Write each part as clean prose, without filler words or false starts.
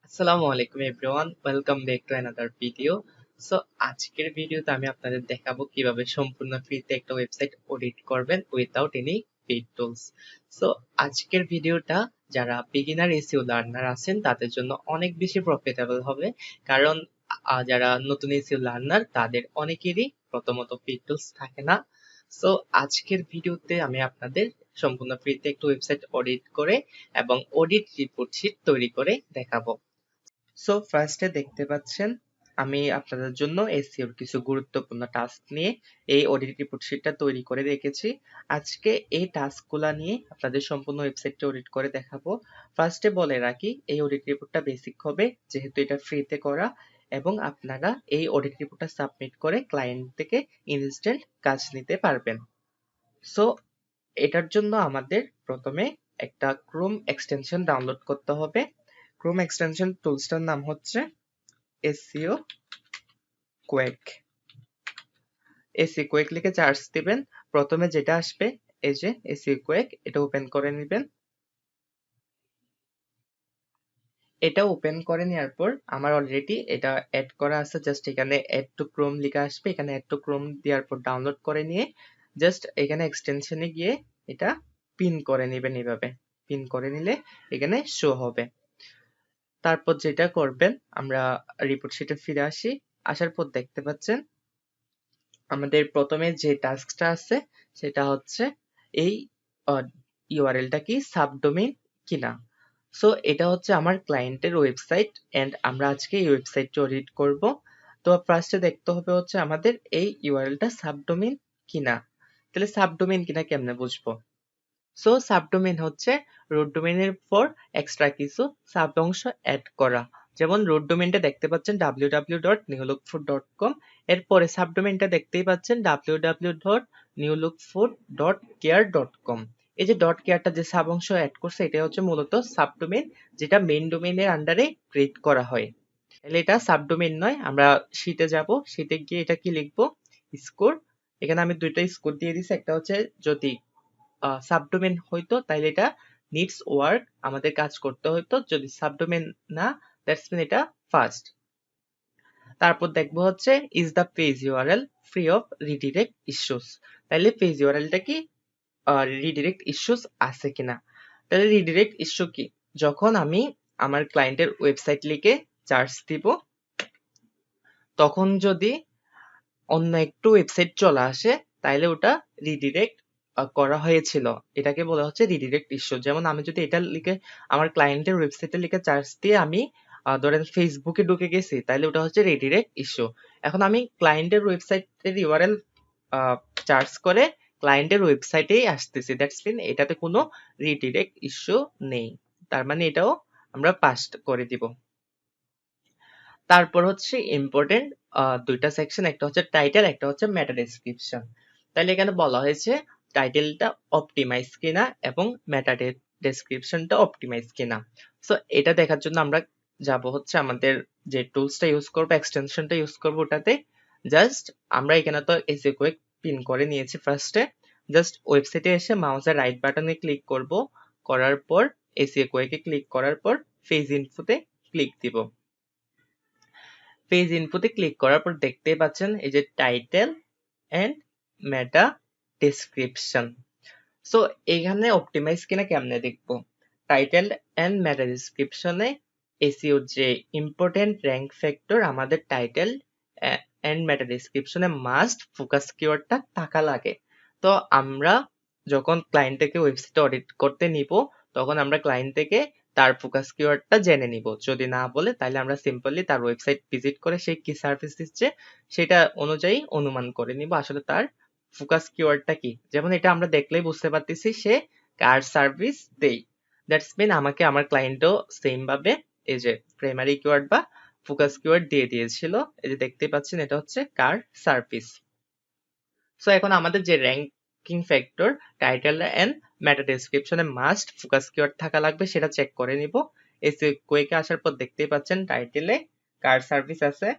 আসসালামু আলাইকুম everyone, welcome back to another video. So আজকের ভিডিওতে আমি আপনাদের দেখাবো কিভাবে সম্পূর্ণ ফ্রিতে একটা ওয়েবসাইট অডিট করবেন without any paid tools. So আজকের ভিডিওটা যারা বিগিনার এসইও লার্নার আছেন তাদের জন্য অনেক বেশি প্রফিটেবল হবে, কারণ যারা নতুন এসইও লার্নার তাদের অনেকেরই প্রথমত পেইড টুলস থাকে না। সো আজকের ভিডিওতে আমি আপনাদের সম্পূর্ণ ফ্রিতে একটা ওয়েবসাইট অডিট করে এবং অডিট রিপোর্ট শিট তৈরি করে দেখাবো। সো ফার্স্টে দেখতে পাচ্ছেন আমি আপনাদের জন্য এসইওর কিছু গুরুত্বপূর্ণ টাস্ক নিয়ে এই অডিট রিপোর্ট শিটটা তৈরি করে রেখেছি। আজকে এই টাস্কগুলা নিয়ে আপনাদের সম্পূর্ণ ওয়েবসাইটটা অডিট করে দেখাবো। ফার্স্টে বলে রাখি, এই অডিট রিপোর্টটা বেসিক হবে যেহেতু এটা ফ্রিতে করা, এবং আপনারা এই অডিট রিপোর্টটা সাবমিট করে ক্লায়েন্ট থেকে ইনস্ট্যান্ট কাজ নিতে পারবেন। সো এটার জন্য আমাদের প্রথমে একটা ক্রোম এক্সটেনশন ডাউনলোড করতে হবে। ক্রোম এক্সটেনশন টুলসটার নাম হচ্ছে SEO কোয়েক। SEO কোয়েক লিখে সার্চ দিবেন, প্রথমে যেটা আসবে এই যে SEO কোয়েক, এটা ওপেন করে নেবেন। এটা ওপেন করে নেওয়ার পর আমার অলরেডি এটা অ্যাড করা আছে, জাস্ট এখানে অ্যাড টু ক্রোম লেখা আসবে, এখানে অ্যাড টু ক্রোম দেওয়ার পর ডাউনলোড করে নিয়ে জাস্ট এখানে এক্সটেনশনে গিয়ে এটা পিন করে নেবেন। এইভাবে পিন করে নিলে এখানে শো হবে। তারপর যেটা করবেন, আমরা রিপোর্ট শিটে ফিরে আসি। আসার পর দেখতে পাচ্ছেন আমাদের প্রথমে যে টাস্কটা আছে সেটা হচ্ছে এই ইউআরএলটা কি সাবডোমেইন কিনা। সো এটা হচ্ছে আমার ক্লায়েন্টের ওয়েবসাইট এন্ড আমরা আজকে এই ওয়েবসাইটটা অডিট করব। তো ফার্স্টে দেখতে হবে হচ্ছে আমাদের এই ইউআরএলটা সাবডোমেইন কিনা। তাহলে সাবডোমেইন কিনা কেমনে বুঝবো? সো সাবডোমেইন হচ্ছে রুট ডোমেইনের পর এক্সট্রা কিছু সাব অংশ অ্যাড করা। যেমন রুট ডোমেইনটা দেখতে পাচ্ছেন www.newlookfood.com, এরপরে সাবডোমেইনটা দেখতেই পাচ্ছেন www.newlookfood.care.com। এই যে ডট কেয়ারটা যে সাব অংশ অ্যাড করছে এটা হচ্ছে মূলত সাবডোমেইন, যেটা মেইন ডোমেইনের আন্ডারে ক্রিয়েট করা হয়। তাহলে এটা সাবডোমেইন নয়। আমরা শীটে যাব, শীটে গিয়ে এটা কি লিখবো, স্কোর। এখানে আমি দুইটা স্কোর দিয়ে দিছি, একটা হচ্ছে যদি সাবডোমেন হইতো তাইলে এটা নিডস ওয়ার্ক, আমাদের কাজ করতে হইতো। যদি সাবডোমেন না, দ্যাটস মিন এটা ফার্স্ট। তারপর দেখবো হচ্ছে is the page URL free of redirect issues. তাইলে পেজ ইউআরএলটা কি রিডিরেক্ট ইস্যুস আছে কিনা। তাহলে রিডিরেক্ট ইস্যু কি, যখন আমি আমার ক্লায়েন্টের ওয়েবসাইট লিখে চার্জ দিব তখন যদি অন্য একটু ওয়েবসাইট চলে আসে তাইলে ওটা রিডিরেক্ট করা হয়েছিল, এটাকে বলা হচ্ছে রিডিরেক্ট ইস্যু। যেমন আমি যদি এটা লিখে আমার ক্লায়েন্টের ওয়েবসাইটে লিখে চার্জ দিয়ে আমি ধরেন ফেসবুকে ঢুকে গেছি, তাহলে ওটা হচ্ছে রিডিরেক্ট ইস্যু। এখন আমি ক্লায়েন্টের ওয়েবসাইটের ইউআরএল চার্জ করে ক্লায়েন্টের ওয়েবসাইটেই আসতেছি, দ্যাটস মিন এটাতে কোনো রিডিরেক্ট ইস্যু নেই, তার মানে এটাও আমরা পাস করে দিব। তারপর হচ্ছে ইম্পর্টেন্ট দুইটা সেকশন, একটা হচ্ছে টাইটেল, একটা হচ্ছে মেটা ডেসক্রিপশন। তাহলে এখানে বলা হয়েছে টাইটেলটা অপটিমাইজ কিনা এবং মেটা ডেসক্রিপশনটা অপটিমাইজ কিনা। সো এটা দেখার জন্য আমরা যাব হচ্ছে আমাদের যে টুলসটা ইউজ করবো, এক্সটেনশনটা ইউজ করবো, ওটাতে জাস্ট আমরা এখানে তো এসে কুইক পিন করে নিয়েছি। ফার্স্টে জাস্ট ওয়েবসাইটে এসে মাউসের রাইট বাটনে ক্লিক করব, করার পর এসিও কুইকে ক্লিক করার পর পেজ ইনফোতে ক্লিক দিব। পেজ ইনপুটে ক্লিক করার পর দেখতেই পাচ্ছেন এই যে title and meta description. So এখানে অপটিমাইজ কিনা কেমনে দেখবো, টাইটেল এন্ড মেটা ডেসক্রিপশনে এসইও যে ইম্পর্টেন্ট র্যাঙ্ক ফ্যাক্টর আমাদের টাইটেল এন্ড মেটা ডেসক্রিপশনে মাস্ট ফোকাস কিওয়ার্ডটা থাকা লাগে। তো আমরা যখন ক্লায়েন্ট থেকে ওয়েবসাইট অডিট করতে নিব তখন আমরা ক্লায়েন্ট থেকে তার ফোকাস কিওয়ার্ডটা জেনে নিব। যদি না বলে তাহলে আমরা সিম্পলি তার ওয়েবসাইট ভিজিট করে সে কি সার্ভিস দিচ্ছে সেটা অনুযায়ী অনুমান করে নিব আসলে তার ফোকাস কিওয়ার্ডটা কি। যেমন এটা আমরা দেখলেই বুঝতে পারতেছি সে কার সার্ভিস দেই, দ্যাটস মিন আমাকে আমার ক্লায়েন্টও সেম ভাবে এই যে প্রাইমারি কিওয়ার্ড বা ফোকাস কিওয়ার্ড দিয়ে দিয়েছিল। এই যে দেখতে পাচ্ছেন এটা হচ্ছে কার সার্ভিস। সো এখন আমাদের যে ranking factor title and meta ডেসক্রিপশনে মাস্ট ফোকাস কিওয়ার্ড থাকা লাগবে সেটা চেক করে নিব। এসইও কুইকে আসার পর দেখতেই পাচ্ছেন টাইটেলে কার সার্ভিস আছে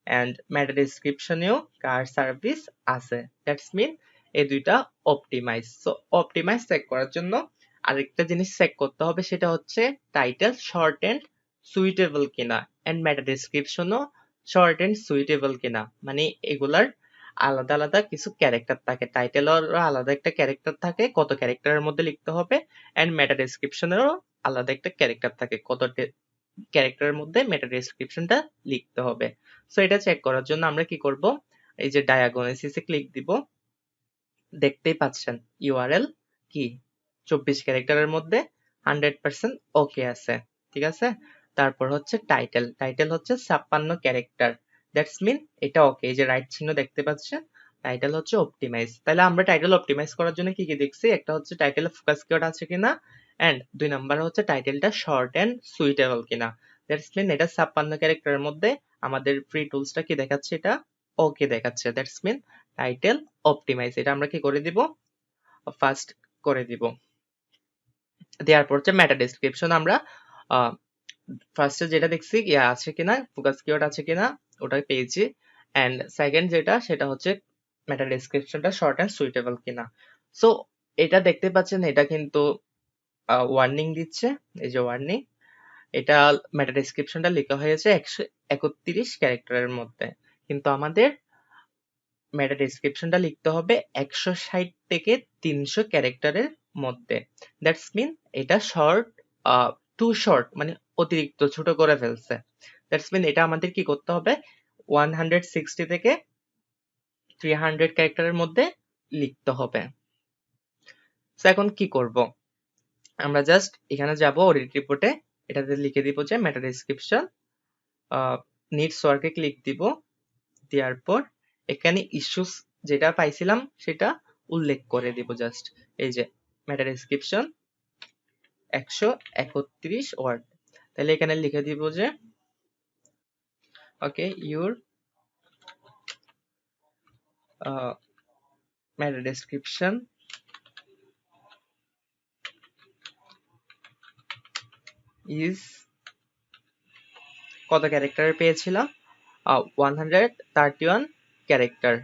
এন্ড মেটা ডেসক্রিপশনেও কার সার্ভিস আছে, দ্যাটস মিন এই দুইটা অপটিমাইজ। সো অপটিমাইজ চেক করার জন্য আরেকটা জিনিস চেক করতে হবে, সেটা হচ্ছে টাইটেল শর্ট এন্ড সুইটেবল কিনা, এন্ড মেটা ডেসক্রিপশনও শর্ট এন্ড সুইটেবল কিনা, মানে এগুলার আলাদা আলাদা কিছু ক্যারেক্টার থাকে, টাইটেলের আলাদা একটা ক্যারেক্টার থাকে কত ক্যারেক্টারের মধ্যে লিখতে হবে, এন্ড মেটা ডেসক্রিপশনেরও আলাদা একটা ক্যারেক্টার থাকে কত ক্যারেক্টারের মধ্যে মেটা ডেসক্রিপশনটা লিখতে হবে। সো এটা চেক করার জন্য আমরা কি করব, এই যে ডায়াগনোসিসে ক্লিক দিব, দেখতেই পাচ্ছেন ইউআরএল কি 24 ক্যারেক্টারের মধ্যে 100% ওকে আছে, ঠিক আছে। তারপর হচ্ছে টাইটেল, টাইটেল হচ্ছে 56 ক্যারেক্টার, দ্যাটস মিন এটা ওকে। এই যে রাইট চিহ্ন দেখতে পাচ্ছেন, টাইটেল হচ্ছে অপটিমাইজ। তাহলে আমরা টাইটেল অপটিমাইজ করার জন্য কি কি দেখছি, একটা হচ্ছে টাইটেলে ফোকাস কিওয়ার্ড আছে কিনা, এন্ড 2 নাম্বার হচ্ছে টাইটেলটা শর্ট এন্ড সুইটেবল কিনা, দ্যাটস মিন এটা 56 ক্যারেক্টারের মধ্যে আমাদের ফ্রি টুলসটা কি দেখাচ্ছে, এটা ওকে দেখাচ্ছে, দ্যাটস মিন টাইটেল অপটিমাইজ। এটা আমরা কি করে দিব, ফার্স্ট করে দিব। দেওয়ার পর হচ্ছে মেটা ডেসক্রিপশন, আমরা ফার্স্টে যেটা দেখছি ইয়া আছে কিনা, ফোকাস কিওয়ার্ড আছে কিনা ওটা পেয়েছি, এন্ড সেকেন্ড যেটা সেটা হচ্ছে মেটা ডেসক্রিপশনটা শর্ট এন্ড সুইটেবল কিনা। সো এটা দেখতে পাচ্ছেন, এটা কিন্তু ওয়ার্নিং দিচ্ছে, এই যে ওয়ার্নিং, এটা মেটা ডেসক্রিপশনটা লেখা হয়েছে 131 ক্যারেক্টারের মধ্যে, কিন্তু আমাদের মেটা ডেসক্রিপশনটা লিখতে হবে 160 থেকে 300 ক্যারেক্টারের মধ্যে, দ্যাটস মিন এটা শর্ট, টু শর্ট, মানে অতিরিক্ত ছোট করে ফেলছে, দ্যাটস মিন এটা আমাদের কি করতে হবে 160 থেকে 300 ক্যারেক্টারের মধ্যে লিখতে হবে। তো এখন কি করব, আমরা জাস্ট এখানে যাব অডিট রিপোর্টে, এটাতে লিখে দিব যে মেটা ডেসক্রিপশন নিডস ওয়ার্কে ক্লিক দিব, দেওয়ার পর এখানে ইস্যুস যেটা পাইছিলাম সেটা উল্লেখ করে দিব, জাস্ট এই যে মেটা ডেসক্রিপশন 131 ওয়ার্ড, তাহলে এখানে লিখে দিব যে okay your meta description is কত ক্যারেক্টার পেয়েছিলাম, 131 ক্যারেক্টার,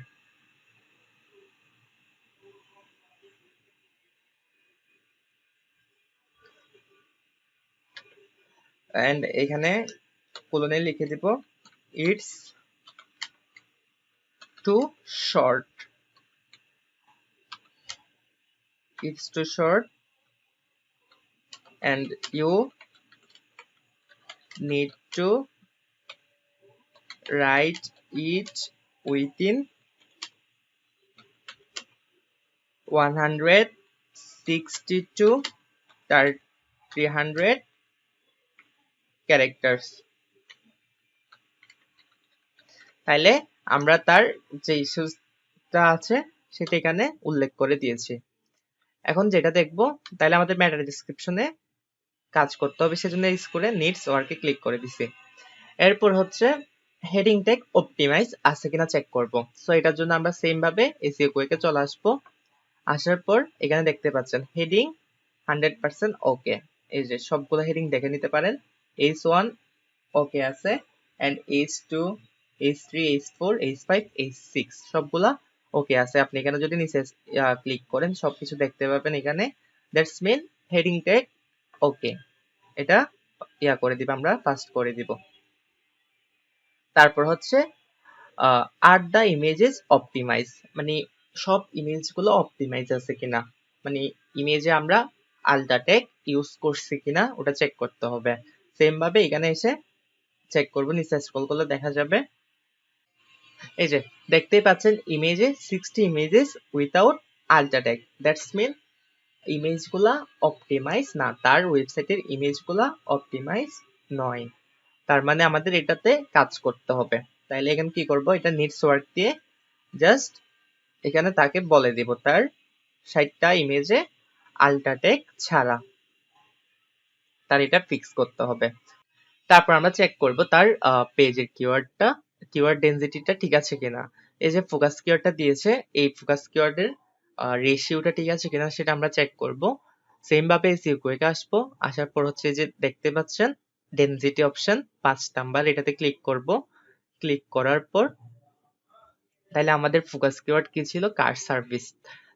এন্ড এখানে কোলনে লিখে দিব it's too short, it's too short and you need to write it within 160 to 300 characters। তাইলে আমরা তার যে ইস্যুটা আছে সেটা এখানে উল্লেখ করে দিয়েছি। এখন যেটা দেখবো, তাহলে আমাদের মেটা ডেসক্রিপশনে কাজ করতে হবে, সেজন্য এই স্কুলে নিডস ওয়ার্কে ক্লিক করে দিছি। এরপর হচ্ছে হেডিং ট্যাগ অপটিমাইজ আছে কিনা চেক করব। সো এটার জন্য আমরা সেম ভাবে এসইও কুয়েকে চলে আসবো, আসার পর এখানে দেখতে পাচ্ছেন হেডিং 100% ওকে, এই যে সবগুলো হেডিং দেখে নিতে পারেন, H1 ওকে আছে, and H2 H3 H4 H5 H6 সবগুলা ওকে আছে। আপনি এখানে যদি নিচে ক্লিক করেন সবকিছু দেখতে পাবেন এখানে, that's mean heading tag okay, এটা করে দিব, আমরা ফার্স্ট করে দিব। তারপর হচ্ছে আর দ্য ইমেজেস অপটিমাইজ, মানে সব ইমেজগুলো অপটিমাইজ আছে কিনা, মানে ইমেজে আমরা আলটা ট্যাগ ইউজ করছি কিনা ওটা চেক করতে হবে। সেম ভাবে এখানে এসে চেক করব, নিচে স্ক্রল করলে দেখা যাবে, এই যে দেখতেই পাচ্ছেন ইমেজে 60 images without alt tag, that's mean ইমেজগুলা অপটিমাইজ না, তার ওয়েবসাইটের ইমেজগুলা অপটিমাইজ নয়, তার মানে আমাদের এটাতে কাজ করতে হবে। তাইলে এখানে কি করব, এটা নিডস ওয়ার্ক দিয়ে জাস্ট এখানে তাকে বলে দিব তার 60টা ইমেজে আলটা ট্যাগ ছাড়া তার এটা ফিক্স করতে হবে। তারপর আমরা চেক করব তার পেজের কিওয়ার্ডটা, কিওয়ার্ড ডেনসিটিটা ঠিক আছে কিনা। এই যে ফোকাস কিওয়ার্ডটা দিয়েছে, এই ফোকাস কিওয়ার্ডের রেশিওটা ঠিক আছে কিনা সেটা আমরা চেক করব। সেম ভাবে এসইও কুয়েকে আসবো, আসার পর হচ্ছে যে দেখতে পাচ্ছেন ডেনসিটি অপশন 5 নাম্বার, এটাতে ক্লিক করব। ক্লিক করার পর তাহলে আমাদের ফোকাস কিওয়ার্ড কি ছিল, কার সার্ভিস,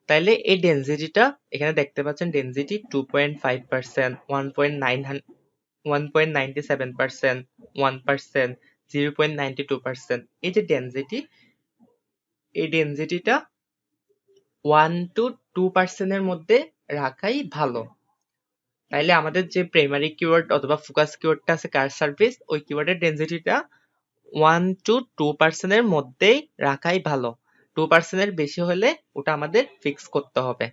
তাহলে এই ডেনসিটিটা এখানে দেখতে পাচ্ছেন ডেনসিটি 2.5%, 1.97%, 1%, 0.92%। এই যে ডেনসিটি, এই ডেনসিটিটা 1 to 2% এর মধ্যে রাখাই ভালো। তাইলে আমাদের যে প্রাইমারি কিওয়ার্ড অথবা ফোকাস কিওয়ার্ডটা আছে কার সার্ভিস, ওই কিওয়ার্ডের ডেনসিটিটা 1 to 2% এর মধ্যেই রাখাই ভালো। 2% এর বেশি হলে ওটা আমাদের ফিক্স করতে হবে।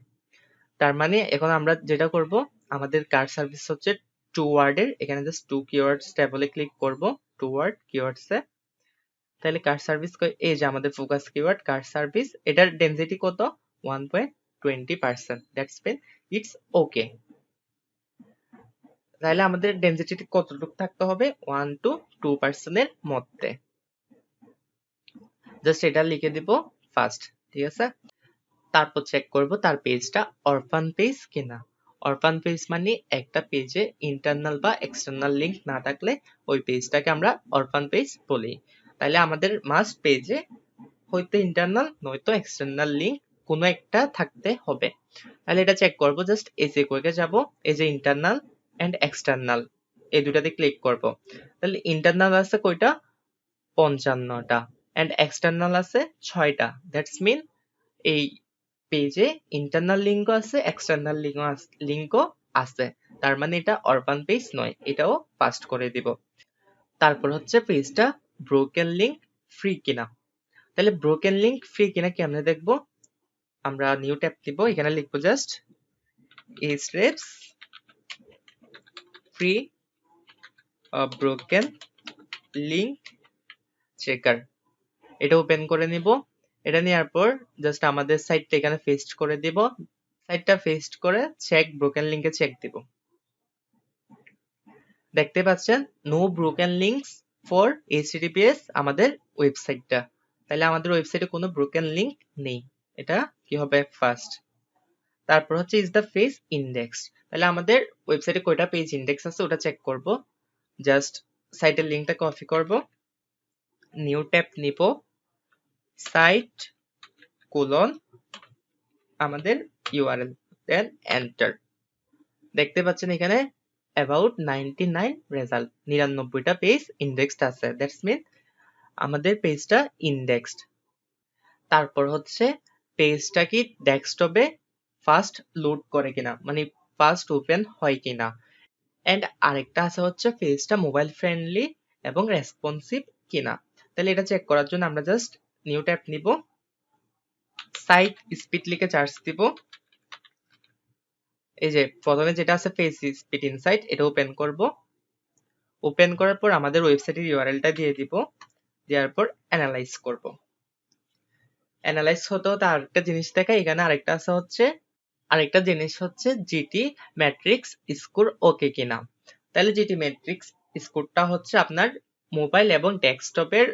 তার মানে এখন আমরা যেটা করব, আমাদের কার সার্ভিস হচ্ছে 2 ওয়ার্ডের, এখানে জাস্ট 2 কিওয়ার্ডস ট্যাবলে ক্লিক করব, 2 ওয়ার্ড কিওয়ার্ডসে। তাহলে কার সার্ভিস, এই যে আমাদের ফোকাস কিওয়ার্ড কার সার্ভিস, এটার ডেনসিটি কত? 1.20%। That's mean it's okay. তাহলে আমাদের ডেনসিটি কতটুকু থাকতে হবে? 1 to 2% এর মধ্যে। জাস্ট এটা লিখে দিব ফার্স্ট, ঠিক আছে? তারপর চেক করব তার পেজটা অরফান পেজ কিনা। অরফান পেজ মানে একটা পেজে ইন্টারনাল বা এক্সটার্নাল লিংক না থাকলে ওই পেজটাকে আমরা অরফান পেজ বলি। তাহলে আমাদের মাস্ট পেজে হয়তো ইন্টারনাল নয়তো এক্সটার্নাল লিংক কোনো একটা থাকতে হবে। তাহলে এটা চেক করব, জাস্ট এসে কোয়ে যাব, এই যে ইন্টারনাল এন্ড এক্সটার্নাল এই দুটাতে ক্লিক করব। তাহলে ইন্টারনাল আছে কয়টা? 55টা এন্ড এক্সটার্নাল আছে 6টা। দ্যাটস মিন এই পেজে ইন্টারনাল লিঙ্কও আছে, এক্সটার্নাল লিঙ্কও আছে। তার মানে এটা অরফান পেজ নয়, এটাও ফাস্ট করে দিব। তারপর হচ্ছে পেজটা ব্রোকেন লিঙ্ক ফ্রি কিনা। তাহলে ব্রোকেন লিঙ্ক ফ্রি কিনা কেমনে দেখবো? আমরা নিউ ট্যাব দিব, এখানে লিখবো just Ahrefs free broken link checker. এটা ওপেন করে নিব। এটা নেওয়ার পর জাস্ট আমাদের সাইটটা এখানে পেস্ট করে দিব। সাইটটা পেস্ট করে চেক ব্রোকেন লিঙ্কে চেক দিব। দেখতে পাচ্ছেন no broken links for HTTPS আমাদের ওয়েবসাইটটা। তাহলে আমাদের ওয়েবসাইটে কোনো ব্রোকেন লিঙ্ক নেই, এটা কি হবে? ফার্স্ট। তারপর হচ্ছে ইজ দ্য পেজ ইন্ডেক্স। তাহলে আমাদের ওয়েবসাইটে কয়টা পেজ ইন্ডেক্স আছে ওটা চেক করব। জাস্ট সাইটের লিঙ্কটা কপি করব, নিউ ট্যাব নিব, সাইট কোলন আমাদের ইউআরএল, দেন এন্টার। দেখতে পাচ্ছেন এখানে অ্যাবাউট 99 রেজাল্ট, 99টা পেজ ইন্ডেক্সড আছে। দ্যাটস মিন আমাদের পেজটা ইন্ডেক্সড। তারপর হচ্ছে পেজটা কি ডেস্কটপে ফাস্ট লোড করে কিনা, মানে ফাস্ট ওপেন হয় কিনা। এন্ড আরেকটা আছে হচ্ছে পেজটা মোবাইল ফ্রেন্ডলি এবং রেসপন্সিভ কিনা। তাহলে এটা চেক করার জন্য আমরা জাস্ট নিউ ট্যাব নিব, সাইট স্পিড লিখে সার্চ দিব। এই যে প্রথমে যেটা আছে পেজ স্পিড ইনসাইট, এটা ওপেন করব। ওপেন করার পর আমাদের ওয়েবসাইটের ইউআরএলটা দিয়ে দিব, দেওয়ার পর অ্যানালাইজ করব। অ্যানালাইজ হতে হতে আরেকটা জিনিস দেখায়, এখানে আরেকটা জিনিস হচ্ছে জিটি ম্যাট্রিক্স স্কোর ওকে কিনা। তাহলে জিটি ম্যাট্রিক্স স্কোরটা হচ্ছে আপনার মোবাইল এবং ডেস্কটপের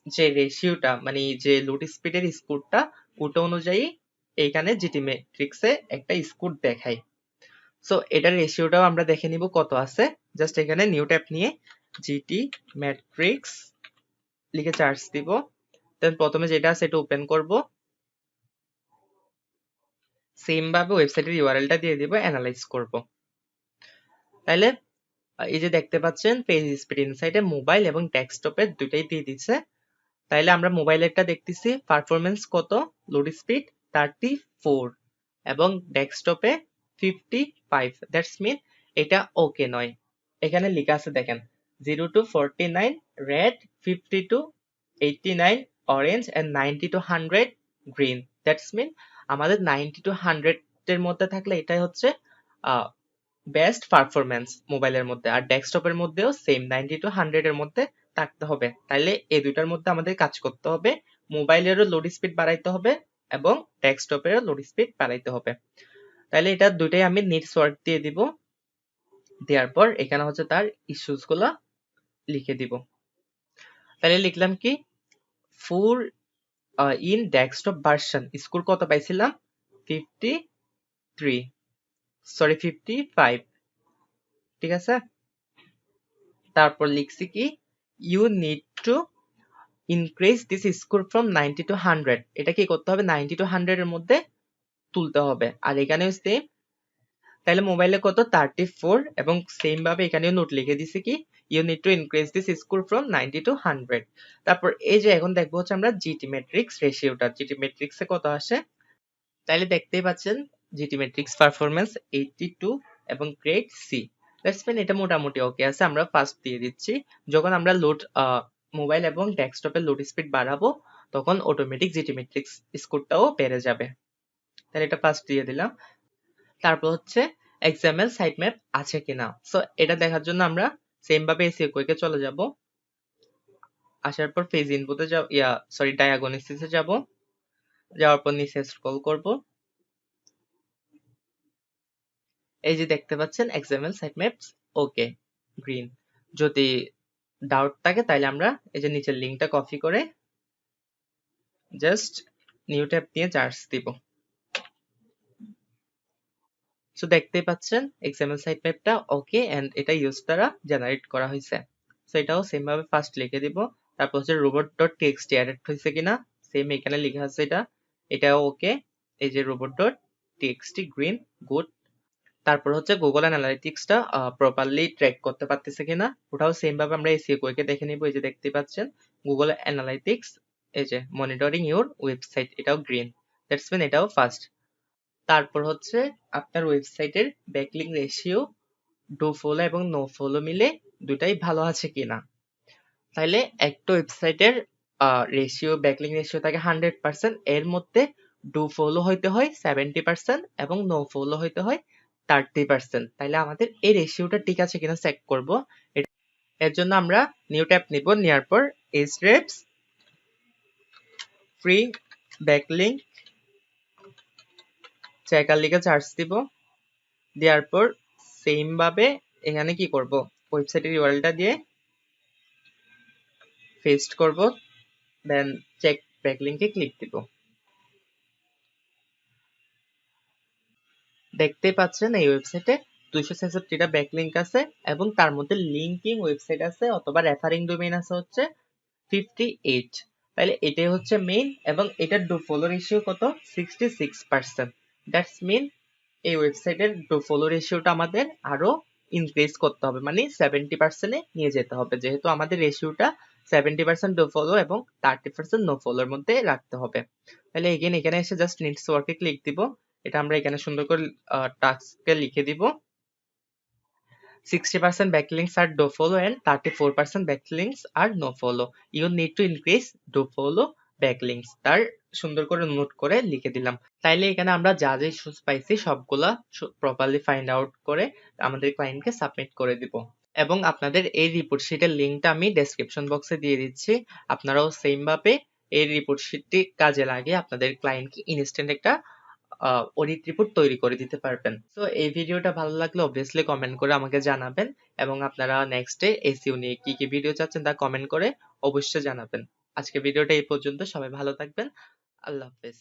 যে রেশিওটা, মানে যে লোড স্পিডের স্কোরটা, ওটা অনুযায়ী এইখানে জিটি ম্যাট্রিক্সে একটা স্কোর দেখায়। সো এটার রেশিওটাও আমরা দেখে নিব কত আছে। জাস্ট এখানে নিউ ট্যাব নিয়ে জিটি ম্যাট্রিক্স লিখে সার্চ দিব, দেন প্রথমে যেটা আছে এটা ওপেন করব। সেম ভাবে ওয়েবসাইটের ইউআরএলটা দিয়ে দিব, অ্যানালাইজ করব। তাহলে এই যে দেখতে পাচ্ছেন পেজ স্পিড ইনসাইটে মোবাইল এবং ডেস্কটপের দুটাই দিয়ে দিচ্ছে। তাইলে আমরা মোবাইলেরটা দেখতেছি পারফরমেন্স কত, লোড স্পিড 34 এবং ডেস্কটপে 55। দ্যাটস মিন এটা ওকে নয়। এখানে লেখা আছে দেখেন 0 to 49 red, 50 to 89 orange and 90 to 100 green. That's mean আমাদের 90 to 100 এর মধ্যে থাকলে এটাই হচ্ছে বেস্ট পারফরমেন্স মোবাইলের মধ্যে, আর ডেস্কটপের মধ্যেও সেম 90 to 100 এর মধ্যে থাকতে হবে। তাইলে এই দুটার মধ্যে আমাদের কাজ করতে হবে, মোবাইলেরও লোড স্পিড বাড়াইতে হবে এবং ডেস্কটপেরও লোড স্পিড বাড়াইতে হবে। তাইলে এটা দুটাই আমি নিডস ওয়ার্ক দিয়ে দিব, দেওয়ার পর এখানে হচ্ছে তার ইস্যুস গুলা লিখে দিব। তাহলে লিখলাম কি full in desktop version score কত পাইছিলাম? 55, ঠিক আছে। তারপর লিখছি কি you need to increase this score from 90 to 100। এটা কি করতে হবে? 90 to 100 এর মধ্যে তুলতে হবে। আর এখানে সেম তাহলে মোবাইলে কত 34 এবং সেম ভাবে এখানেও নোট লিখে দিছি কি you need to increase this score from 90 to 100। তারপর এই যে এখন দেখবো হচ্ছে আমরা জিটি ম্যাট্রিক্স রেশিওটা, জিটি ম্যাট্রিক্সে কত আসে। তাইলে দেখতেই পাচ্ছেন জিটি ম্যাট্রিক্স পারফরম্যান্স 82 এবং গ্রেড সি। দ্যাটস মিন এটা মোটামুটি ওকে আছে, আমরা ফার্স্ট দিয়ে দিচ্ছি। যখন আমরা লোড মোবাইল এবং ডেস্কটপের লোড স্পিড বাড়াবো তখন অটোমেটিক জিটি ম্যাট্রিক্স স্কোরটাও বেড়ে যাবে। তাহলে এটা ফার্স্ট দিয়ে দিলাম। তারপর হচ্ছে এক্সএমএল সাইটম্যাপ আছে কিনা, সো এটা দেখার জন্য আমরা সেম ভাবে এসইও কুইকে চলে যাব। আসার পর পেজ ইনপুটে যাব, ডায়াগনোসিসে যাব। যাওয়ার পর নিচে স্ক্রল করব। এই যে দেখতে পাচ্ছেন এক্সএমএল সাইটম্যাপস ওকে গ্রিন। যদি ডাউট থাকে তাহলে আমরা এই যে নিচের লিংকটা কপি করে জাস্ট নিউ ট্যাব দিয়ে চার্জ দিব। সো দেখতেই পাচ্ছেন এক্সএমএল সাইটম্যাপটা ওকে এন্ড এটা ইউজ দ্বারা জেনারেট করা হয়েছে। সো এটাও সেম ভাবে ফার্স্ট লিখে দিব। তারপর হচ্ছে robot.txt অ্যাড হয়েছে কিনা, সেম এখানে লেখা আছে এটাও ওকে। এই যে robot.txt গ্রিন গুড। তারপর হচ্ছে গুগল অ্যানালাইটিক্সটা প্রপারলি ট্র্যাক করতে পারতেছে কিনা, ওটাও সেম ভাবে আমরা এসইও কুইকে দেখে নিব। এই যে দেখতে পাচ্ছেন গুগল অ্যানালাইটিক্স, এই যে মনিটরিং ইউর ওয়েবসাইট, এটাও গ্রিন। দ্যাটস মিন এটাও ফার্স্ট। তারপর হচ্ছে আপনার ওয়েবসাইটের ব্যাকলিং রেশিও ডু ফলো এবং নো ফলো মিলে দুটাই ভালো আছে কিনা। তাইলে একটা ওয়েবসাইটের রেশিও ব্যাকলিং রেশিও থাকে 100%, এর মধ্যে ডু ফলো হইতে হয় 70% এবং নো ফলো হইতে হয় 30%। তাইলে আমাদের এই রেশিওটা ঠিক আছে কিনা চেক করব। এর জন্য আমরা নিউ ট্যাব নিব, নেওয়ার পর এসরেপস ফ্রি ব্যাকলিং চেকার লিখে চার্জ দিব। দেওয়ার পর সেম ভাবে এখানে কি করব, ওয়েবসাইটের ইউআরএলটা দিয়ে পেস্ট করব, দেন চেক ব্যাকলিংকে ক্লিক দিব। দেখতেই পাচ্ছেন এই ওয়েবসাইটে 266টা ব্যাকলিংক আছে এবং তার মধ্যে লিঙ্কিং ওয়েবসাইট আছে অথবা রেফারিং ডোমেইন আছে হচ্ছে 58। তাহলে এটাই হচ্ছে মেইন এবং এটার ডু ফলো রেশিও কত 66%। দ্যাটস মিন এই ওয়েবসাইটের ডু ফলো রেশিওটা আমাদের আরো ইনক্রিজ করতে হবে, মানে 70%-এ নিয়ে যেতে হবে, যেহেতু আমাদের রেশিওটা 70% ডু ফলো এবং 30% নো ফলোর মধ্যে রাখতে হবে। তাহলে এখানে এসে জাস্ট নিডস ওয়ার্কে ক্লিক দিব। এটা আমরা এখানে সুন্দর করে টাস্কে লিখে দিব 60% backlinks are do follow and 34% backlinks are no follow. You need to increase do follow backlinks. তার সুন্দর করে নোট করে লিখে দিলাম। তাইলে এখানে আমরা যা যা ইস্যুস পাইছি সবগুলা প্রপারলি ফাইন্ড আউট করে আমাদের ক্লায়েন্টকে সাবমিট করে দিব। এবং আপনাদের এই রিপোর্ট শিটের লিঙ্কটা আমি ডেসক্রিপশন বক্সে দিয়ে দিচ্ছি। আপনারাও সেম ভাবে এই রিপোর্ট শিটটি কাজে লাগিয়ে আপনাদের ক্লায়েন্টকে ইনস্ট্যান্ট একটা অডিট রিপোর্ট তৈরি করে দিতে পারবেন। তো এই ভিডিওটা ভালো লাগলে অবভিয়াসলি কমেন্ট করে আমাকে জানাবেন এবং আপনারা নেক্সটে এসইও নিয়ে কি কি ভিডিও চাচ্ছেন তা কমেন্ট করে অবশ্যই জানাবেন। আজকে ভিডিওটা এই পর্যন্ত, সবাই ভালো থাকবেন, আল্লাহ হাফেজ।